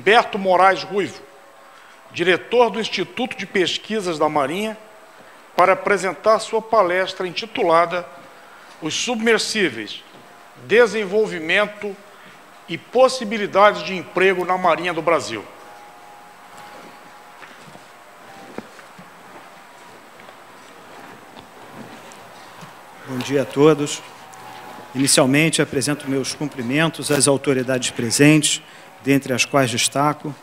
Gilberto Moraes Ruivo, diretor do Instituto de Pesquisas da Marinha, para apresentar sua palestra intitulada Os Submersíveis, Desenvolvimento e Possibilidades de Emprego na Marinha do Brasil. Bom dia a todos. Inicialmente, apresento meus cumprimentos às autoridades presentes, dentre as quais destaco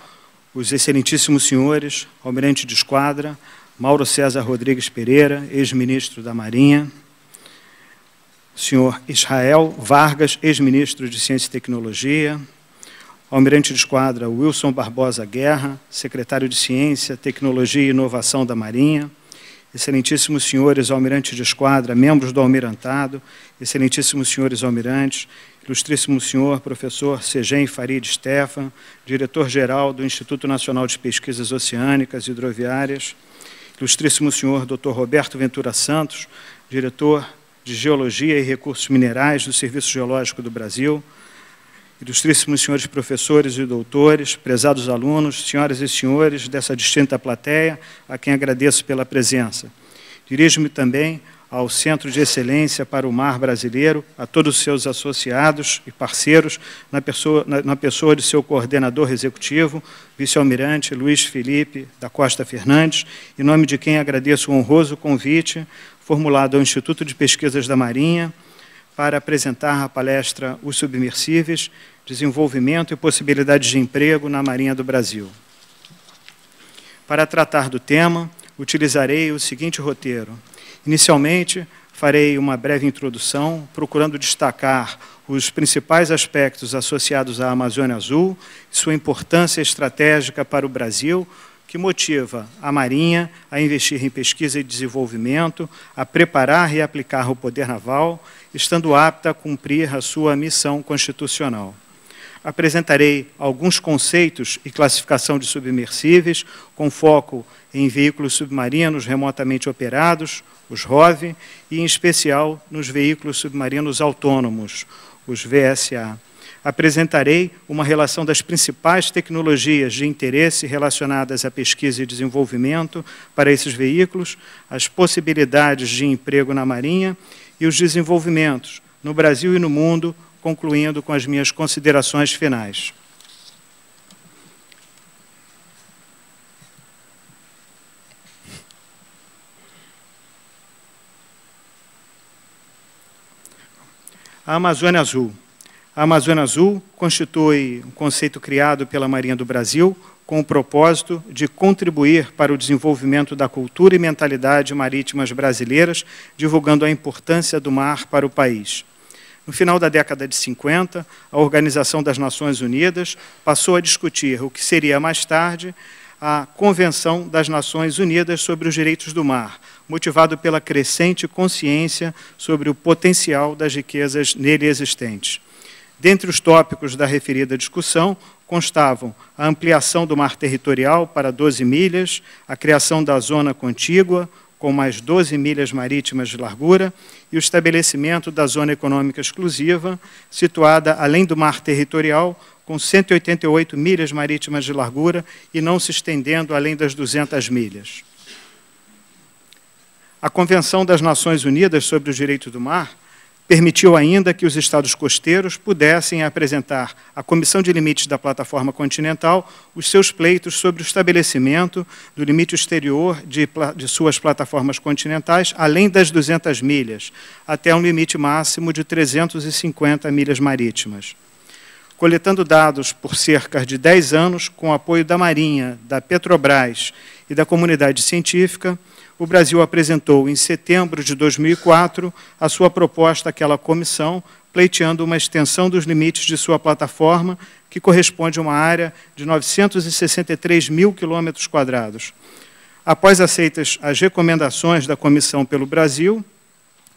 os excelentíssimos senhores Almirante de Esquadra, Mauro César Rodrigues Pereira, ex-ministro da Marinha, senhor Israel Vargas, ex-ministro de Ciência e Tecnologia, Almirante de Esquadra Wilson Barbosa Guerra, secretário de Ciência, Tecnologia e Inovação da Marinha, excelentíssimos senhores Almirante de Esquadra, membros do Almirantado, excelentíssimos senhores almirantes, ilustríssimo senhor professor Segem Farid Stefan, diretor-geral do Instituto Nacional de Pesquisas Oceânicas e Hidroviárias, ilustríssimo senhor Dr. Roberto Ventura Santos, diretor de Geologia e Recursos Minerais do Serviço Geológico do Brasil, ilustríssimos senhores professores e doutores, prezados alunos, senhoras e senhores dessa distinta plateia, a quem agradeço pela presença. Dirijo-me também ao Centro de Excelência para o Mar Brasileiro, a todos os seus associados e parceiros, na pessoa de seu coordenador executivo, vice-almirante Luiz Felipe da Costa Fernandes, em nome de quem agradeço o honroso convite formulado ao Instituto de Pesquisas da Marinha para apresentar a palestra Os Submersíveis, Desenvolvimento e Possibilidades de Emprego na Marinha do Brasil. Para tratar do tema, utilizarei o seguinte roteiro. Inicialmente, farei uma breve introdução, procurando destacar os principais aspectos associados à Amazônia Azul, sua importância estratégica para o Brasil, que motiva a Marinha a investir em pesquisa e desenvolvimento, a preparar e aplicar o poder naval, estando apta a cumprir a sua missão constitucional. Apresentarei alguns conceitos e classificação de submersíveis, com foco em veículos submarinos remotamente operados, os ROV, e, em especial, nos veículos submarinos autônomos, os VSA. Apresentarei uma relação das principais tecnologias de interesse relacionadas à pesquisa e desenvolvimento para esses veículos, as possibilidades de emprego na Marinha e os desenvolvimentos no Brasil e no mundo, concluindo com as minhas considerações finais. A Amazônia Azul. A Amazônia Azul constitui um conceito criado pela Marinha do Brasil com o propósito de contribuir para o desenvolvimento da cultura e mentalidade marítimas brasileiras, divulgando a importância do mar para o país. No final da década de 50, a Organização das Nações Unidas passou a discutir o que seria mais tarde a Convenção das Nações Unidas sobre os Direitos do Mar, motivado pela crescente consciência sobre o potencial das riquezas nele existentes. Dentre os tópicos da referida discussão, constavam a ampliação do mar territorial para 12 milhas, a criação da zona contígua, com mais 12 milhas marítimas de largura, e o estabelecimento da Zona Econômica Exclusiva, situada além do mar territorial, com 188 milhas marítimas de largura e não se estendendo além das 200 milhas. A Convenção das Nações Unidas sobre os Direitos do Mar permitiu ainda que os estados costeiros pudessem apresentar à Comissão de Limites da Plataforma Continental os seus pleitos sobre o estabelecimento do limite exterior de suas plataformas continentais, além das 200 milhas, até um limite máximo de 350 milhas marítimas. Coletando dados por cerca de 10 anos, com apoio da Marinha, da Petrobras e da comunidade científica, o Brasil apresentou, em setembro de 2004, a sua proposta àquela comissão, pleiteando uma extensão dos limites de sua plataforma, que corresponde a uma área de 963 mil quilômetros quadrados. Após aceitas as recomendações da comissão pelo Brasil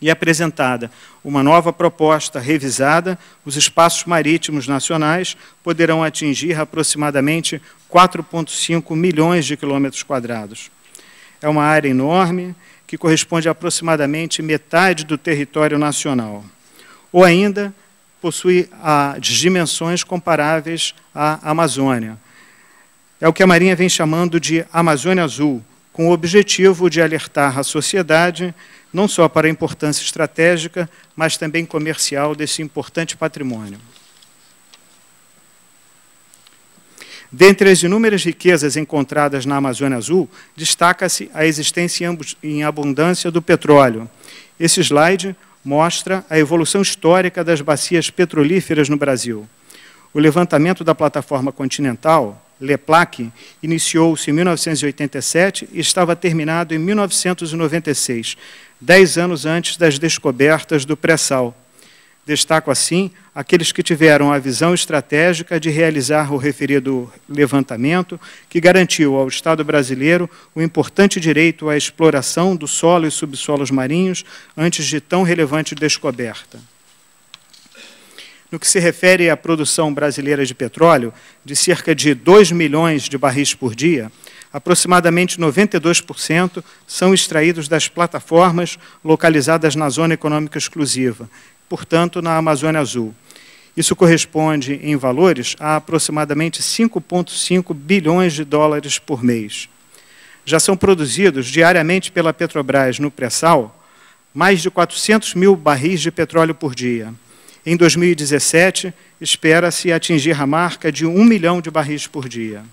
e apresentada uma nova proposta revisada, os espaços marítimos nacionais poderão atingir aproximadamente 4,5 milhões de quilômetros quadrados. É uma área enorme, que corresponde a aproximadamente metade do território nacional. Ou ainda, possui dimensões comparáveis à Amazônia. é o que a Marinha vem chamando de Amazônia Azul, com o objetivo de alertar a sociedade não só para a importância estratégica, mas também comercial desse importante patrimônio. Dentre as inúmeras riquezas encontradas na Amazônia Azul, destaca-se a existência em abundância do petróleo. Esse slide mostra a evolução histórica das bacias petrolíferas no Brasil. O levantamento da plataforma continental, LEPLAC, iniciou-se em 1987 e estava terminado em 1996, 10 anos antes das descobertas do pré-sal. Destaco, assim, aqueles que tiveram a visão estratégica de realizar o referido levantamento, que garantiu ao Estado brasileiro o importante direito à exploração do solo e subsolos marinhos antes de tão relevante descoberta. No que se refere à produção brasileira de petróleo, de cerca de 2 milhões de barris por dia, aproximadamente 92% são extraídos das plataformas localizadas na Zona Econômica Exclusiva, portanto, na Amazônia Azul. Isso corresponde, em valores, a aproximadamente 5,5 bilhões de dólares por mês. Já são produzidos diariamente pela Petrobras no pré-sal mais de 400 mil barris de petróleo por dia. Em 2017, espera-se atingir a marca de 1 milhão de barris por dia.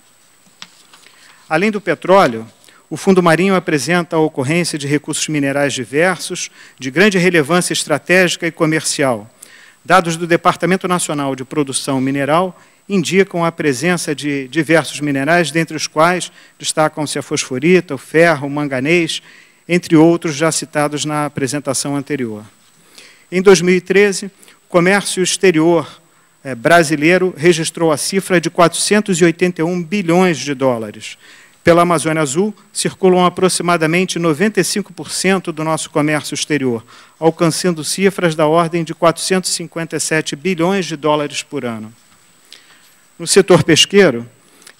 Além do petróleo, o Fundo Marinho apresenta a ocorrência de recursos minerais diversos, de grande relevância estratégica e comercial. Dados do Departamento Nacional de Produção Mineral indicam a presença de diversos minerais, dentre os quais destacam-se a fosforita, o ferro, o manganês, entre outros já citados na apresentação anterior. Em 2013, o comércio exterior brasileiro registrou a cifra de 481 bilhões de dólares. Pela Amazônia Azul, circulam aproximadamente 95% do nosso comércio exterior, alcançando cifras da ordem de 457 bilhões de dólares por ano. No setor pesqueiro,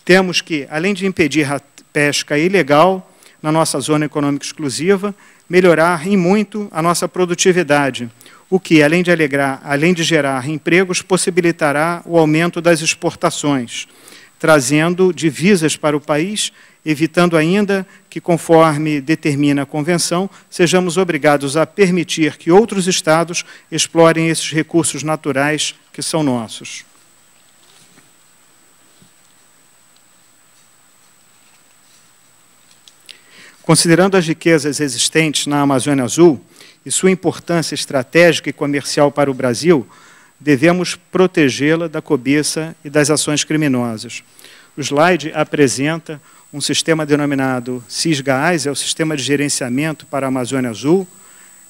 temos que, além de impedir a pesca ilegal na nossa zona econômica exclusiva, melhorar em muito a nossa produtividade, o que, além de gerar empregos, possibilitará o aumento das exportações, trazendo divisas para o país, evitando ainda que, conforme determina a Convenção, sejamos obrigados a permitir que outros estados explorem esses recursos naturais que são nossos. Considerando as riquezas existentes na Amazônia Azul e sua importância estratégica e comercial para o Brasil, devemos protegê-la da cobiça e das ações criminosas. O slide apresenta um sistema denominado SIS-GAAS, é o Sistema de Gerenciamento para a Amazônia Azul,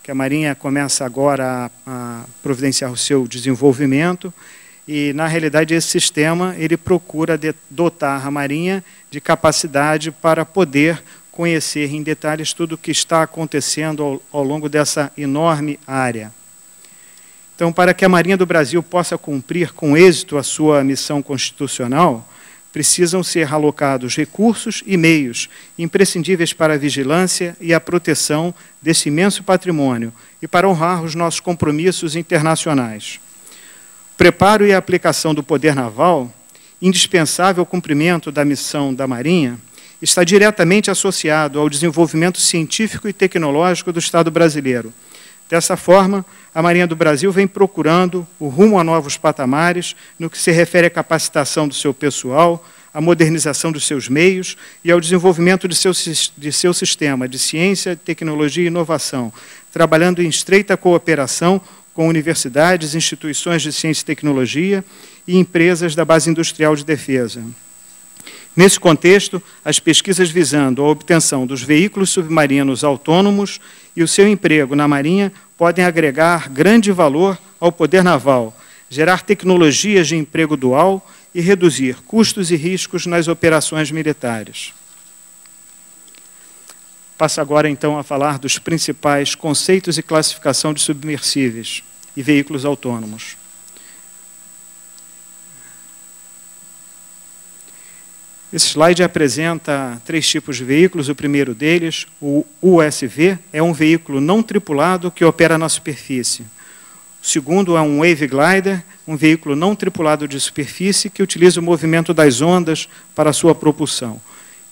que a Marinha começa agora a providenciar o seu desenvolvimento, e, na realidade, esse sistema ele procura dotar a Marinha de capacidade para poder conhecer em detalhes tudo o que está acontecendo ao longo dessa enorme área. Então, para que a Marinha do Brasil possa cumprir com êxito a sua missão constitucional, precisam ser alocados recursos e meios imprescindíveis para a vigilância e a proteção desse imenso patrimônio e para honrar os nossos compromissos internacionais. O preparo e a aplicação do poder naval, indispensável ao cumprimento da missão da Marinha, está diretamente associado ao desenvolvimento científico e tecnológico do Estado brasileiro. Dessa forma, a Marinha do Brasil vem procurando o rumo a novos patamares no que se refere à capacitação do seu pessoal, à modernização dos seus meios e ao desenvolvimento de seu sistema de ciência, tecnologia e inovação, trabalhando em estreita cooperação com universidades, instituições de ciência e tecnologia e empresas da base industrial de defesa. Nesse contexto, as pesquisas visando a obtenção dos veículos submarinos autônomos e o seu emprego na Marinha podem agregar grande valor ao poder naval, gerar tecnologias de emprego dual e reduzir custos e riscos nas operações militares. Passo agora, então, a falar dos principais conceitos e classificação de submersíveis e veículos autônomos. Esse slide apresenta 3 tipos de veículos. O primeiro deles, o USV, é um veículo não tripulado que opera na superfície. O segundo é um Wave Glider, um veículo não tripulado de superfície que utiliza o movimento das ondas para sua propulsão.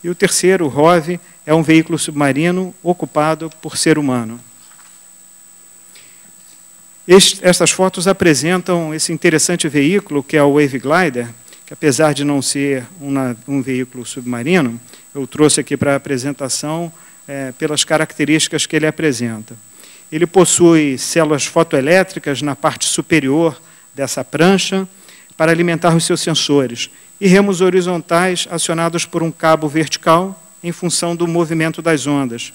E o terceiro, o ROV, é um veículo submarino ocupado por ser humano. Estas fotos apresentam esse interessante veículo, que é o Wave Glider, que apesar de não ser um veículo submarino, eu trouxe aqui para a apresentação pelas características que ele apresenta. Ele possui células fotoelétricas na parte superior dessa prancha para alimentar os seus sensores e remos horizontais acionados por um cabo vertical em função do movimento das ondas,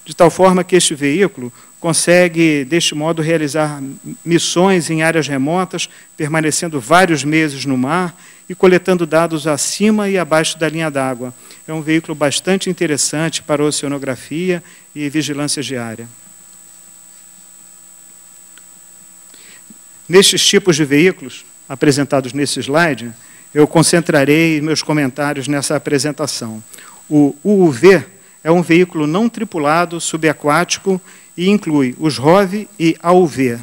de tal forma que este veículo consegue, deste modo, realizar missões em áreas remotas, permanecendo vários meses no mar e coletando dados acima e abaixo da linha d'água. É um veículo bastante interessante para oceanografia e vigilância diária. Nestes tipos de veículos, apresentados nesse slide, eu concentrarei meus comentários nessa apresentação. O UUV é um veículo não tripulado subaquático e inclui os ROV e AUV.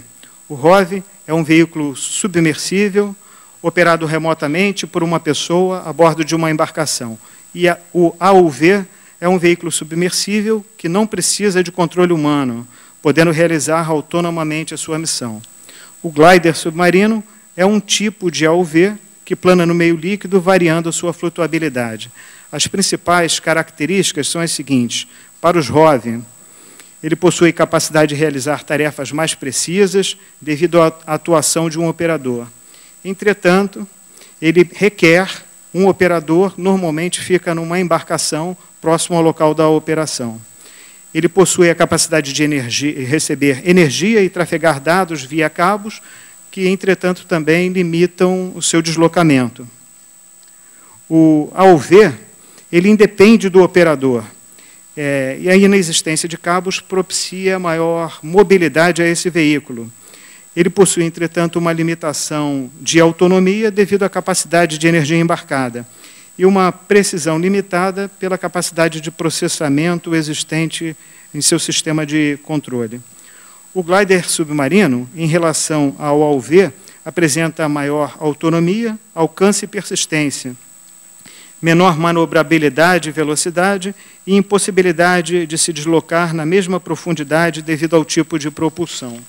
O ROV é um veículo submersível, operado remotamente por uma pessoa a bordo de uma embarcação. E o AUV é um veículo submersível que não precisa de controle humano, podendo realizar autonomamente a sua missão. O glider submarino é um tipo de AUV que plana no meio líquido, variando sua flutuabilidade. As principais características são as seguintes. Para os ROV, ele possui capacidade de realizar tarefas mais precisas devido à atuação de um operador. Entretanto, ele requer um operador, normalmente fica numa embarcação próximo ao local da operação. Ele possui a capacidade de receber energia e trafegar dados via cabos, que, entretanto, também limitam o seu deslocamento. O AUV, ele independe do operador, e a inexistência de cabos propicia maior mobilidade a esse veículo. Ele possui, entretanto, uma limitação de autonomia devido à capacidade de energia embarcada e uma precisão limitada pela capacidade de processamento existente em seu sistema de controle. O glider submarino, em relação ao AUV, apresenta maior autonomia, alcance e persistência, menor manobrabilidade e velocidade e impossibilidade de se deslocar na mesma profundidade devido ao tipo de propulsão.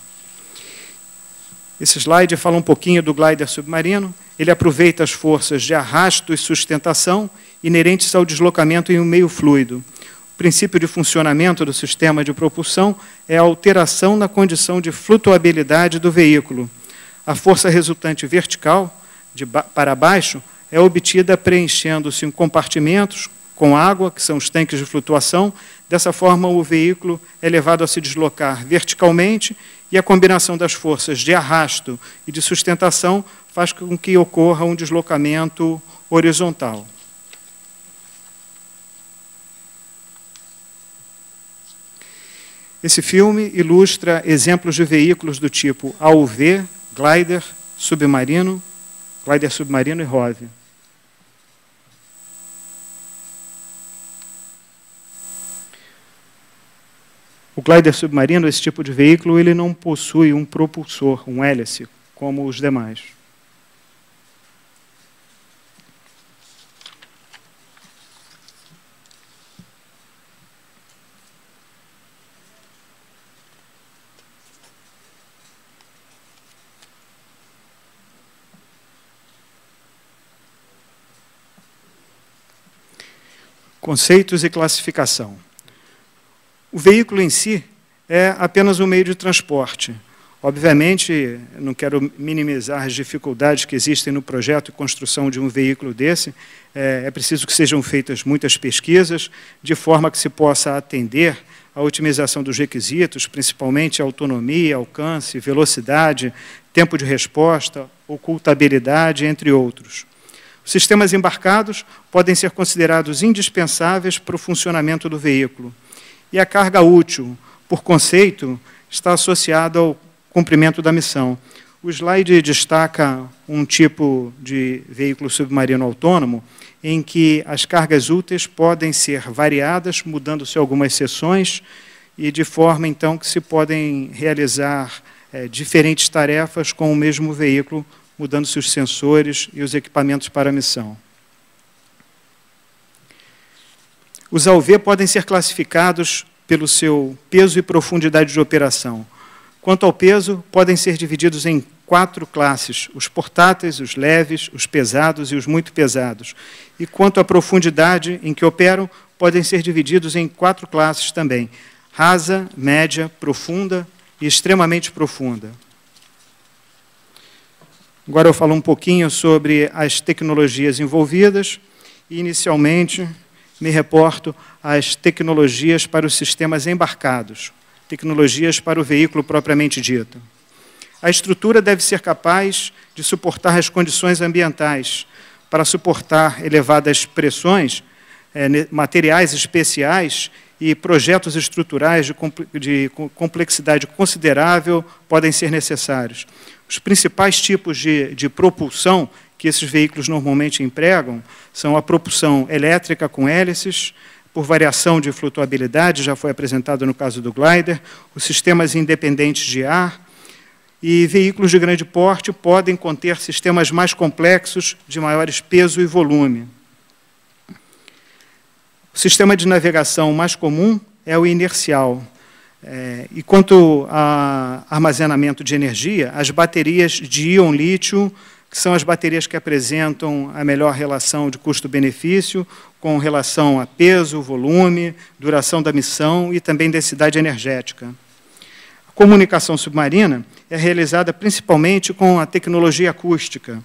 Esse slide fala um pouquinho do glider submarino. Ele aproveita as forças de arrasto e sustentação inerentes ao deslocamento em um meio fluido. O princípio de funcionamento do sistema de propulsão é a alteração na condição de flutuabilidade do veículo. A força resultante vertical, para baixo, é obtida preenchendo-se em compartimentos com água, que são os tanques de flutuação. Dessa forma, o veículo é levado a se deslocar verticalmente e a combinação das forças de arrasto e de sustentação faz com que ocorra um deslocamento horizontal. Esse filme ilustra exemplos de veículos do tipo AUV, glider submarino e ROV. O glider submarino, esse tipo de veículo, ele não possui um propulsor, um hélice, como os demais. Conceitos e classificação. O veículo em si é apenas um meio de transporte. Obviamente, não quero minimizar as dificuldades que existem no projeto e construção de um veículo desse. É preciso que sejam feitas muitas pesquisas, de forma que se possa atender à otimização dos requisitos, principalmente autonomia, alcance, velocidade, tempo de resposta, ocultabilidade, entre outros. Os sistemas embarcados podem ser considerados indispensáveis para o funcionamento do veículo. E a carga útil, por conceito, está associada ao cumprimento da missão. O slide destaca um tipo de veículo submarino autônomo em que as cargas úteis podem ser variadas, mudando-se algumas seções, e de forma, então, que se podem realizar diferentes tarefas com o mesmo veículo, mudando-se os sensores e os equipamentos para a missão. Os AUV podem ser classificados pelo seu peso e profundidade de operação. Quanto ao peso, podem ser divididos em 4 classes: os portáteis, os leves, os pesados e os muito pesados. E quanto à profundidade em que operam, podem ser divididos em 4 classes também: rasa, média, profunda e extremamente profunda. Agora eu falo um pouquinho sobre as tecnologias envolvidas e, inicialmente, me reporto às tecnologias para os sistemas embarcados, tecnologias para o veículo propriamente dito. A estrutura deve ser capaz de suportar as condições ambientais, para suportar elevadas pressões, materiais especiais e projetos estruturais de complexidade considerável podem ser necessários. Os principais tipos de propulsão que esses veículos normalmente empregam são a propulsão elétrica com hélices, por variação de flutuabilidade, já foi apresentado no caso do glider, os sistemas independentes de ar, e veículos de grande porte podem conter sistemas mais complexos, de maiores peso e volume. O sistema de navegação mais comum é o inercial. E quanto a armazenamento de energia, as baterias de íon lítio, que são as baterias que apresentam a melhor relação de custo-benefício, com relação a peso, volume, duração da missão e também densidade energética. A comunicação submarina é realizada principalmente com a tecnologia acústica.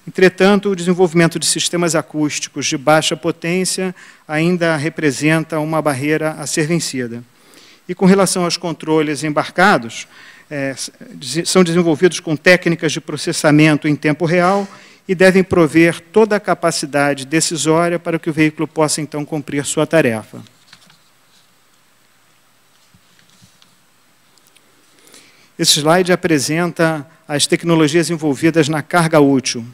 Entretanto, o desenvolvimento de sistemas acústicos de baixa potência ainda representa uma barreira a ser vencida. E com relação aos controles embarcados, são desenvolvidos com técnicas de processamento em tempo real e devem prover toda a capacidade decisória para que o veículo possa, então, cumprir sua tarefa. Esse slide apresenta as tecnologias envolvidas na carga útil.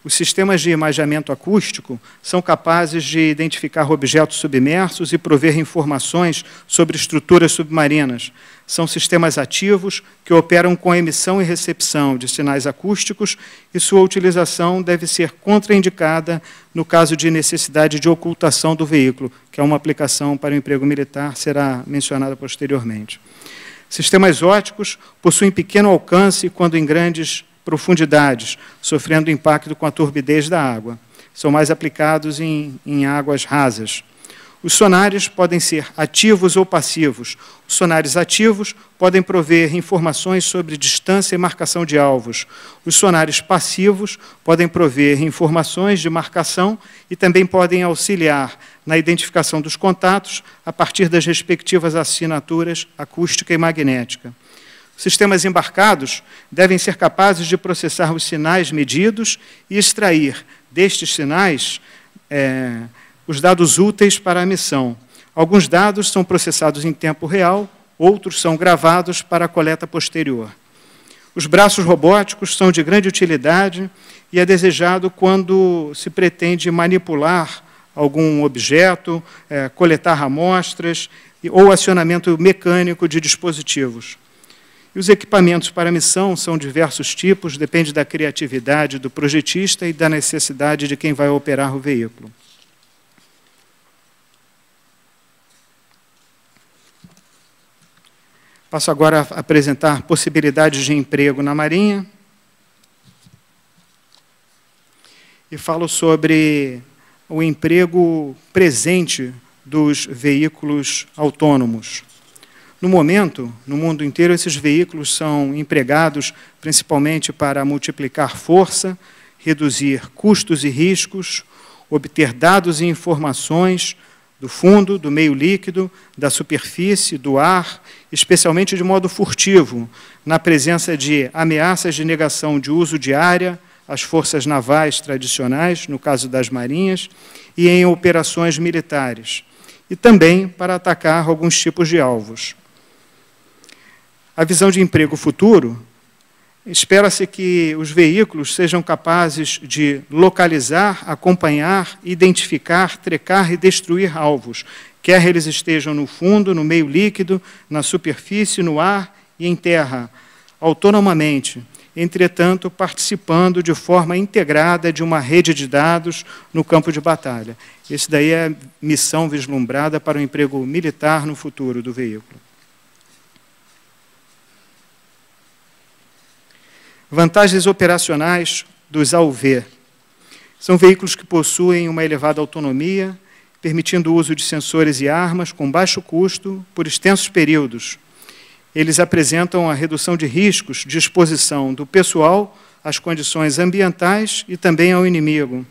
Os sistemas de imageamento acústico são capazes de identificar objetos submersos e prover informações sobre estruturas submarinas. São sistemas ativos que operam com a emissão e recepção de sinais acústicos e sua utilização deve ser contraindicada no caso de necessidade de ocultação do veículo, que é uma aplicação para o emprego militar, será mencionada posteriormente. Sistemas óticos possuem pequeno alcance quando em grandes profundidades, sofrendo impacto com a turbidez da água. São mais aplicados em águas rasas. Os sonares podem ser ativos ou passivos. Os sonares ativos podem prover informações sobre distância e marcação de alvos. Os sonares passivos podem prover informações de marcação e também podem auxiliar na identificação dos contatos a partir das respectivas assinaturas acústica e magnética. Sistemas embarcados devem ser capazes de processar os sinais medidos e extrair destes sinais os dados úteis para a missão. Alguns dados são processados em tempo real, outros são gravados para a coleta posterior. Os braços robóticos são de grande utilidade e é desejado quando se pretende manipular algum objeto, coletar amostras ou acionamento mecânico de dispositivos. E os equipamentos para a missão são diversos tipos, depende da criatividade do projetista e da necessidade de quem vai operar o veículo. Passo agora a apresentar possibilidades de emprego na Marinha. E falo sobre o emprego presente dos veículos autônomos. No momento, no mundo inteiro, esses veículos são empregados principalmente para multiplicar força, reduzir custos e riscos, obter dados e informações do fundo, do meio líquido, da superfície, do ar, especialmente de modo furtivo, na presença de ameaças de negação de uso de área às forças navais tradicionais, no caso das marinhas, e em operações militares, e também para atacar alguns tipos de alvos. A visão de emprego futuro, espera-se que os veículos sejam capazes de localizar, acompanhar, identificar, trecar e destruir alvos, quer eles estejam no fundo, no meio líquido, na superfície, no ar e em terra, autonomamente, entretanto, participando de forma integrada de uma rede de dados no campo de batalha. Esse daí é a missão vislumbrada para o emprego militar no futuro do veículo. Vantagens operacionais dos AUV. São veículos que possuem uma elevada autonomia, permitindo o uso de sensores e armas com baixo custo por extensos períodos. Eles apresentam a redução de riscos de exposição do pessoal às condições ambientais e também ao inimigo.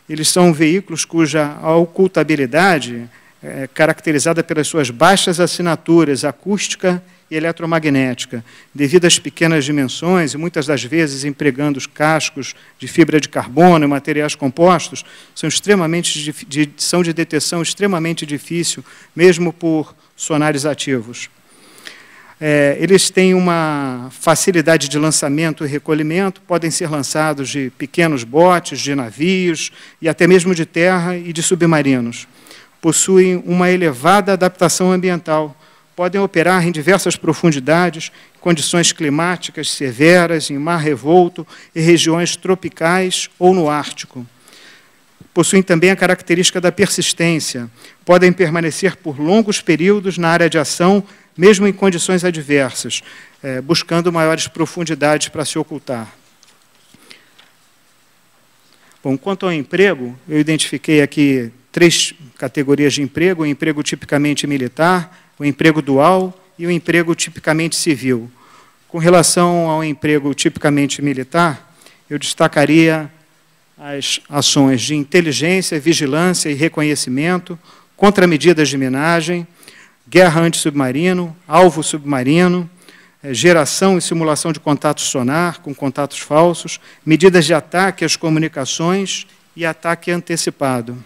Eles são veículos cuja ocultabilidade é caracterizada pelas suas baixas assinaturas acústica e eletromagnética, devido às pequenas dimensões e muitas das vezes empregando os cascos de fibra de carbono e materiais compostos, são de detecção extremamente difícil, mesmo por sonares ativos. Eles têm uma facilidade de lançamento e recolhimento, podem ser lançados de pequenos botes, de navios, e até mesmo de terra e de submarinos. Possuem uma elevada adaptação ambiental, podem operar em diversas profundidades, condições climáticas severas, em mar revolto, em regiões tropicais ou no Ártico. Possuem também a característica da persistência, podem permanecer por longos períodos na área de ação, mesmo em condições adversas, buscando maiores profundidades para se ocultar. Bom, quanto ao emprego, eu identifiquei aqui 3 categorias de emprego: o emprego tipicamente militar, o emprego dual e o emprego tipicamente civil. Com relação ao emprego tipicamente militar, eu destacaria as ações de inteligência, vigilância e reconhecimento, contramedidas de minagem, guerra antissubmarino, alvo submarino, geração e simulação de contato sonar com contatos falsos, medidas de ataque às comunicações e ataque antecipado.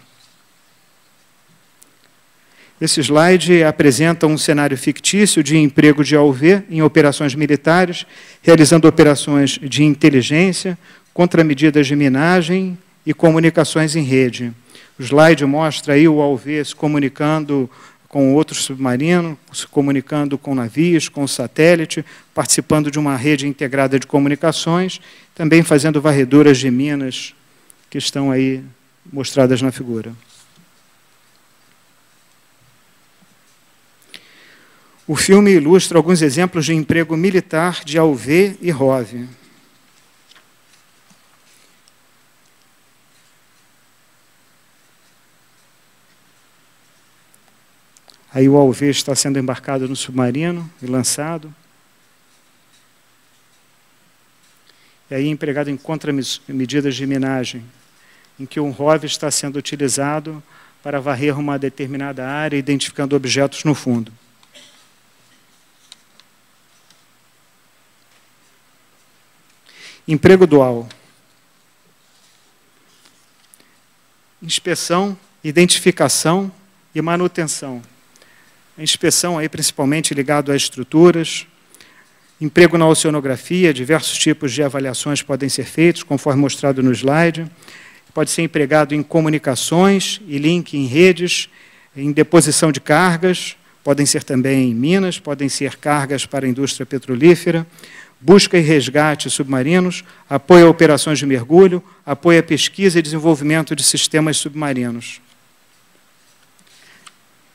Esse slide apresenta um cenário fictício de emprego de AUV em operações militares, realizando operações de inteligência, contramedidas de minagem e comunicações em rede. O slide mostra aí o AUV se comunicando com outros submarinos, se comunicando com navios, com satélite, participando de uma rede integrada de comunicações, também fazendo varreduras de minas que estão aí mostradas na figura. O filme ilustra alguns exemplos de emprego militar de AUV e ROV. Aí o AUV está sendo embarcado no submarino e lançado. E aí empregado em contramedidas de minagem, em que um ROV está sendo utilizado para varrer uma determinada área, identificando objetos no fundo. Emprego dual. Inspeção, identificação e manutenção. A inspeção aí principalmente ligado às estruturas, emprego na oceanografia, diversos tipos de avaliações podem ser feitos, conforme mostrado no slide. Pode ser empregado em comunicações e link em redes, em deposição de cargas, podem ser também em minas, podem ser cargas para a indústria petrolífera, busca e resgate submarinos, apoio a operações de mergulho, apoio à pesquisa e desenvolvimento de sistemas submarinos.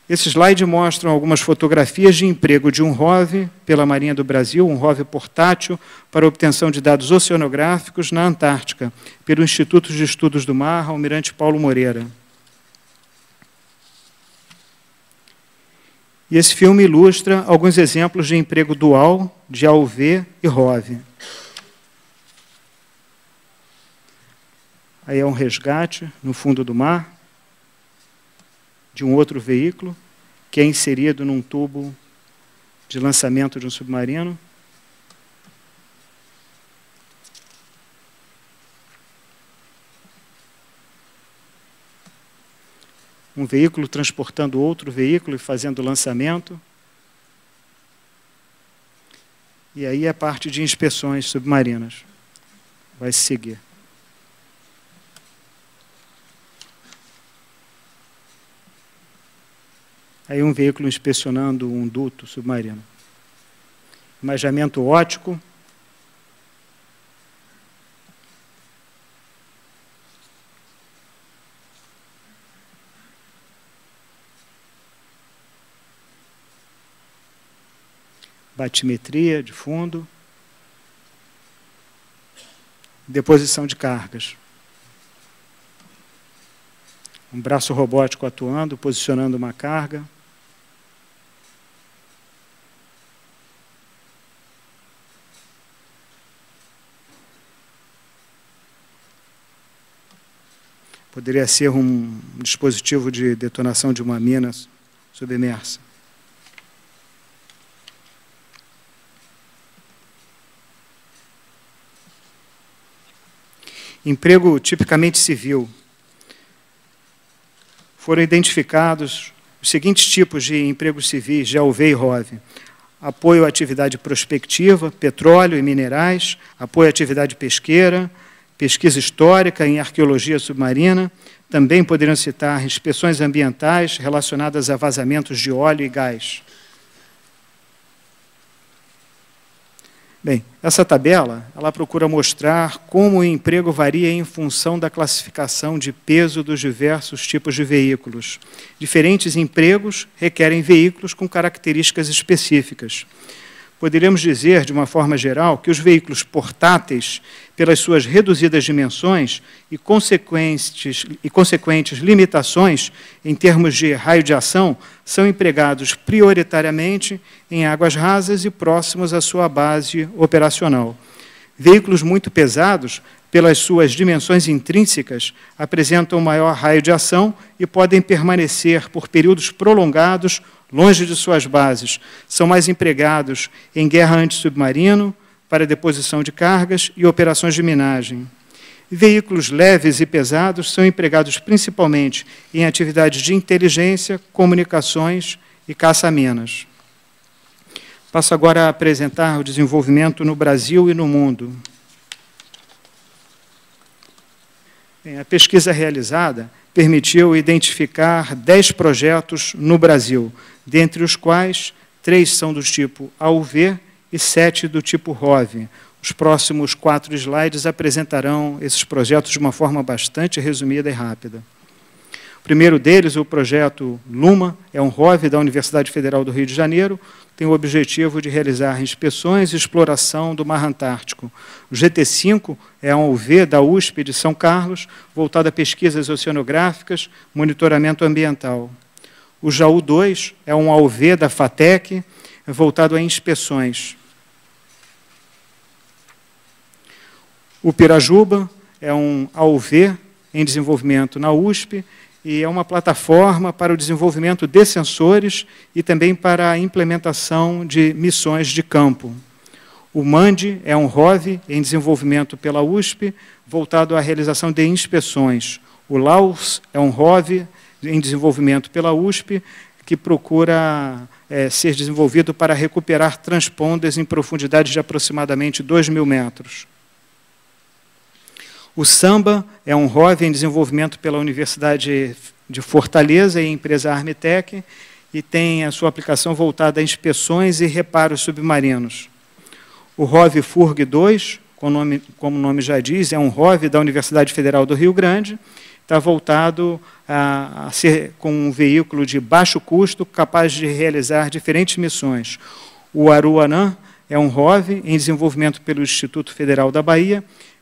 Esse slide mostra algumas fotografias de emprego de um ROV pela Marinha do Brasil, um ROV portátil para obtenção de dados oceanográficos na Antártica, pelo Instituto de Estudos do Mar, Almirante Paulo Moreira. E esse filme ilustra alguns exemplos de emprego dual de AUV e ROV. Aí é um resgate no fundo do mar de um outro veículo que é inserido num tubo de lançamento de um submarino. Um veículo transportando outro veículo e fazendo lançamento. E aí a parte de inspeções submarinas vai se seguir. Aí um veículo inspecionando um duto submarino. Imageamento óptico batimetria de fundo, deposição de cargas. Um braço robótico atuando, posicionando uma carga. Poderia ser um dispositivo de detonação de uma mina submersa. Emprego tipicamente civil. Foram identificados os seguintes tipos de empregos civis, GAUV e ROV. Apoio à atividade prospectiva, petróleo e minerais, apoio à atividade pesqueira, pesquisa histórica em arqueologia submarina. Também poderiam citar inspeções ambientais relacionadas a vazamentos de óleo e gás. Bem, essa tabela, ela procura mostrar como o emprego varia em função da classificação de peso dos diversos tipos de veículos. Diferentes empregos requerem veículos com características específicas. Poderíamos dizer, de uma forma geral, que os veículos portáteis, pelas suas reduzidas dimensões e consequentes limitações em termos de raio de ação, são empregados prioritariamente em águas rasas e próximos à sua base operacional. Veículos muito pesados, pelas suas dimensões intrínsecas, apresentam maior raio de ação e podem permanecer por períodos prolongados longe de suas bases. São mais empregados em guerra antissubmarino, para deposição de cargas e operações de minagem. Veículos leves e pesados são empregados principalmente em atividades de inteligência, comunicações e caça-minas. Passo agora a apresentar o desenvolvimento no Brasil e no mundo. Bem, a pesquisa realizada permitiu identificar 10 projetos no Brasil, dentre os quais 3 são do tipo AUV e 7 do tipo ROV. Os próximos 4 slides apresentarão esses projetos de uma forma bastante resumida e rápida. O primeiro deles, o projeto LUMA, é um ROV da Universidade Federal do Rio de Janeiro, tem o objetivo de realizar inspeções e exploração do Mar Antártico. O GT5 é um AUV da USP de São Carlos, voltado a pesquisas oceanográficas, monitoramento ambiental. O JAU-2 é um AUV da FATEC, voltado a inspeções. O Pirajuba é um AUV em desenvolvimento na USP e é uma plataforma para o desenvolvimento de sensores e também para a implementação de missões de campo. O MAND é um ROV em desenvolvimento pela USP, voltado à realização de inspeções. O LAUS é um ROV em desenvolvimento pela USP, que procura ser desenvolvido para recuperar transponders em profundidade de aproximadamente 2.000 metros. O SAMBA é um ROV em desenvolvimento pela Universidade de Fortaleza e a empresa Armitec, e tem a sua aplicação voltada a inspeções e reparos submarinos. O ROV FURG-2, como o nome já diz, é um ROV da Universidade Federal do Rio Grande, está voltado a ser com um veículo de baixo custo, capaz de realizar diferentes missões. O Aruanã é um ROV em desenvolvimento pelo Instituto Federal da Bahia,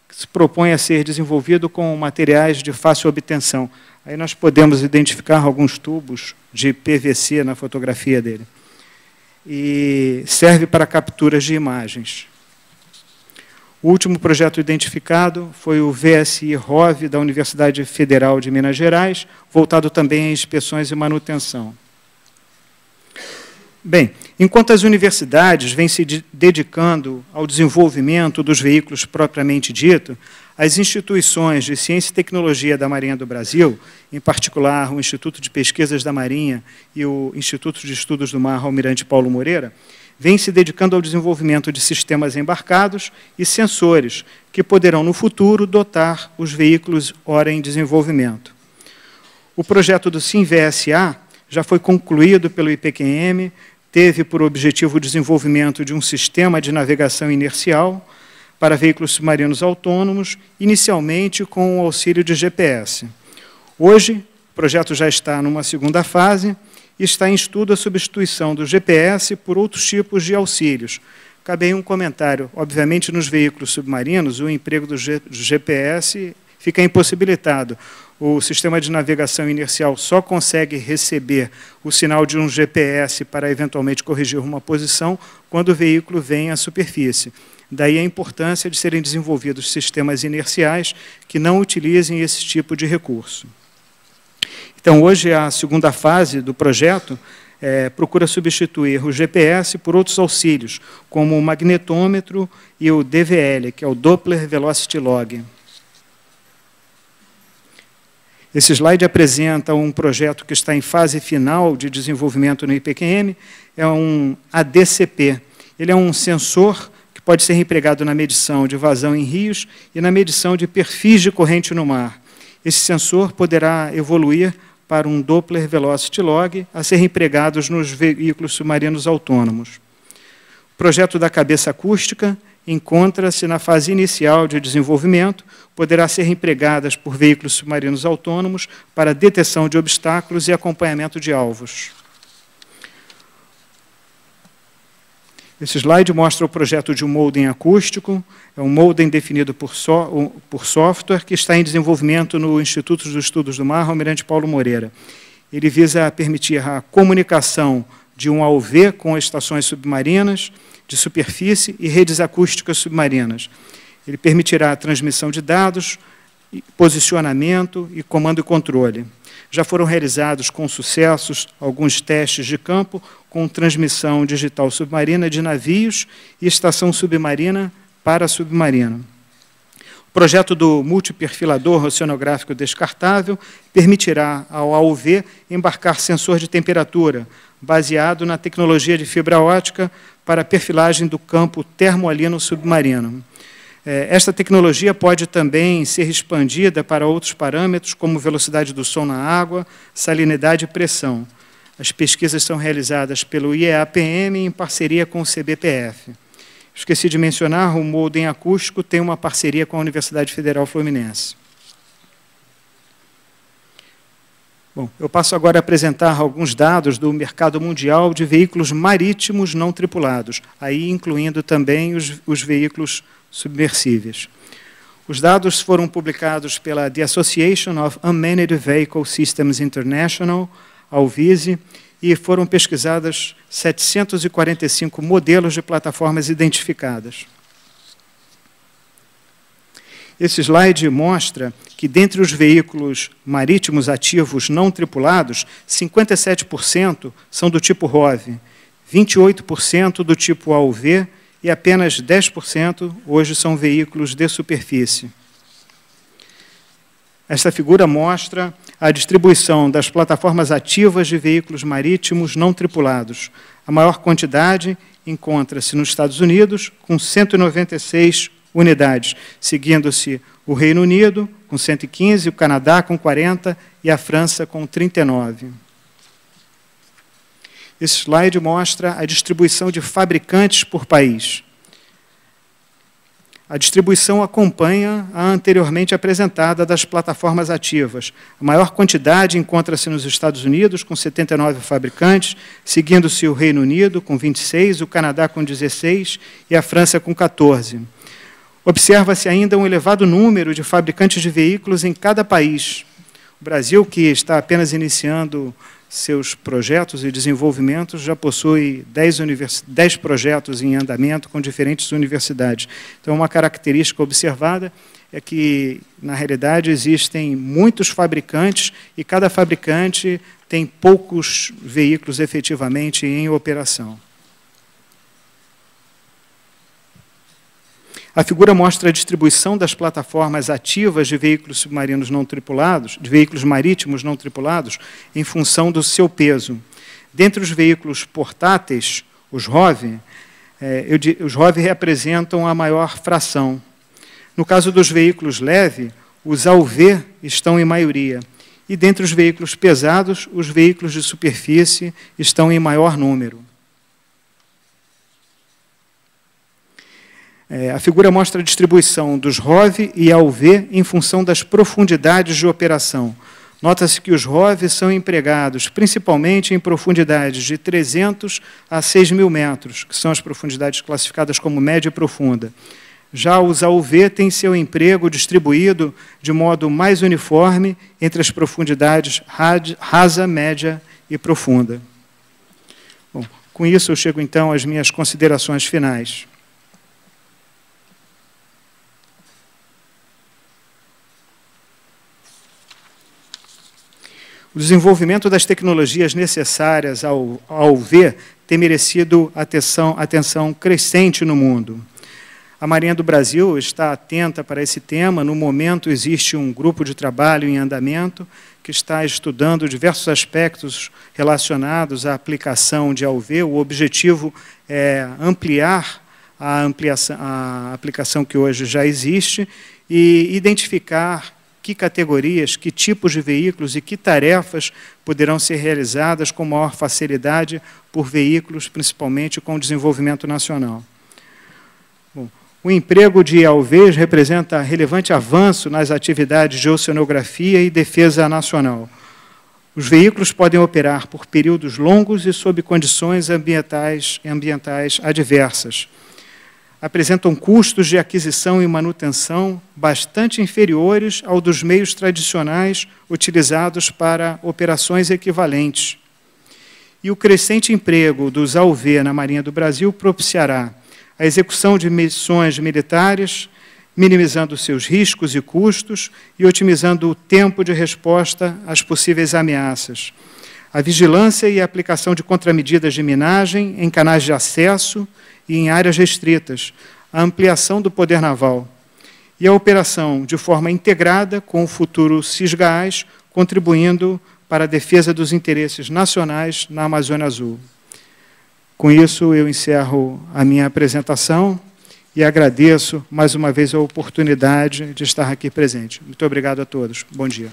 que se propõe a ser desenvolvido com materiais de fácil obtenção. Aí nós podemos identificar alguns tubos de PVC na fotografia dele. E serve para capturas de imagens. O último projeto identificado foi o VSI-ROV da Universidade Federal de Minas Gerais, voltado também a inspeções e manutenção. Bem, enquanto as universidades vêm se dedicando ao desenvolvimento dos veículos propriamente dito, as instituições de ciência e tecnologia da Marinha do Brasil, em particular o Instituto de Pesquisas da Marinha e o Instituto de Estudos do Mar Almirante Paulo Moreira, vêm se dedicando ao desenvolvimento de sistemas embarcados e sensores que poderão, no futuro, dotar os veículos ora em desenvolvimento. O projeto do SIM-VSA já foi concluído pelo IPQM, teve por objetivo o desenvolvimento de um sistema de navegação inercial para veículos submarinos autônomos, inicialmente com o auxílio de GPS. Hoje, o projeto já está numa segunda fase e está em estudo a substituição do GPS por outros tipos de auxílios. Cabe aí um comentário. Obviamente, nos veículos submarinos, o emprego do GPS fica impossibilitado. O sistema de navegação inercial só consegue receber o sinal de um GPS para eventualmente corrigir uma posição quando o veículo vem à superfície. Daí a importância de serem desenvolvidos sistemas inerciais que não utilizem esse tipo de recurso. Então, hoje, a segunda fase do projeto procura substituir o GPS por outros auxílios, como o magnetômetro e o DVL, que é o Doppler Velocity Log. Esse slide apresenta um projeto que está em fase final de desenvolvimento no IPQM, é um ADCP. Ele é um sensor que pode ser empregado na medição de vazão em rios e na medição de perfis de corrente no mar. Esse sensor poderá evoluir para um Doppler Velocity Log a ser empregados nos veículos submarinos autônomos. O projeto da cabeça acústica encontra-se na fase inicial de desenvolvimento, poderá ser empregadas por veículos submarinos autônomos para detecção de obstáculos e acompanhamento de alvos. Esse slide mostra o projeto de um modem acústico, é um modem definido por software que está em desenvolvimento no Instituto dos Estudos do Mar, Almirante Paulo Moreira. Ele visa permitir a comunicação de um AUV com estações submarinas, de superfície e redes acústicas submarinas. Ele permitirá a transmissão de dados, posicionamento e comando e controle. Já foram realizados com sucessos alguns testes de campo com transmissão digital submarina de navios e estação submarina para submarino. O projeto do multiperfilador oceanográfico descartável permitirá ao AUV embarcar sensor de temperatura, baseado na tecnologia de fibra ótica para a perfilagem do campo termoalino submarino. Esta tecnologia pode também ser expandida para outros parâmetros, como velocidade do som na água, salinidade e pressão. As pesquisas são realizadas pelo IEAPM em parceria com o CBPF. Esqueci de mencionar, o modem acústico tem uma parceria com a Universidade Federal Fluminense. Bom, eu passo agora a apresentar alguns dados do mercado mundial de veículos marítimos não tripulados, aí incluindo também os veículos submersíveis. Os dados foram publicados pela The Association of Unmanned Vehicle Systems International, AUVISE, e foram pesquisadas 745 modelos de plataformas identificadas. Esse slide mostra que, dentre os veículos marítimos ativos não tripulados, 57% são do tipo ROV, 28% do tipo AUV e apenas 10% hoje são veículos de superfície. Esta figura mostra a distribuição das plataformas ativas de veículos marítimos não tripulados. A maior quantidade encontra-se nos Estados Unidos, com 196 unidades, seguindo-se o Reino Unido, com 115, o Canadá, com 40, e a França, com 39. Esse slide mostra a distribuição de fabricantes por país. A distribuição acompanha a anteriormente apresentada das plataformas ativas. A maior quantidade encontra-se nos Estados Unidos, com 79 fabricantes, seguindo-se o Reino Unido, com 26, o Canadá, com 16, e a França, com 14. Observa-se ainda um elevado número de fabricantes de veículos em cada país. O Brasil, que está apenas iniciando seus projetos e desenvolvimentos, já possui 10 projetos em andamento com diferentes universidades. Então, uma característica observada é que, na realidade, existem muitos fabricantes e cada fabricante tem poucos veículos efetivamente em operação. A figura mostra a distribuição das plataformas ativas de veículos submarinos não tripulados, de veículos marítimos não tripulados, em função do seu peso. Dentre os veículos portáteis, os ROV, os ROV representam a maior fração. No caso dos veículos leves, os AUV estão em maioria. E dentre os veículos pesados, os veículos de superfície estão em maior número. A figura mostra a distribuição dos ROV e AUV em função das profundidades de operação. Nota-se que os ROVs são empregados principalmente em profundidades de 300 a 6.000 metros, que são as profundidades classificadas como média e profunda. Já os AUV têm seu emprego distribuído de modo mais uniforme entre as profundidades rasa, média e profunda. Bom, com isso, eu chego, então, às minhas considerações finais. O desenvolvimento das tecnologias necessárias ao AUV tem merecido atenção crescente no mundo. A Marinha do Brasil está atenta para esse tema. No momento, existe um grupo de trabalho em andamento que está estudando diversos aspectos relacionados à aplicação de AUV. O objetivo é ampliar a aplicação que hoje já existe e identificar que categorias, que tipos de veículos e que tarefas poderão ser realizadas com maior facilidade por veículos, principalmente com desenvolvimento nacional. Bom, o emprego de AUVs representa relevante avanço nas atividades de oceanografia e defesa nacional. Os veículos podem operar por períodos longos e sob condições ambientais adversas. Apresentam custos de aquisição e manutenção bastante inferiores ao dos meios tradicionais utilizados para operações equivalentes. E o crescente emprego dos AUV na Marinha do Brasil propiciará a execução de missões militares, minimizando seus riscos e custos e otimizando o tempo de resposta às possíveis ameaças. A vigilância e a aplicação de contramedidas de minagem em canais de acesso e em áreas restritas, a ampliação do poder naval e a operação de forma integrada com o futuro Cisgás, contribuindo para a defesa dos interesses nacionais na Amazônia Azul. Com isso, eu encerro a minha apresentação e agradeço mais uma vez a oportunidade de estar aqui presente. Muito obrigado a todos. Bom dia.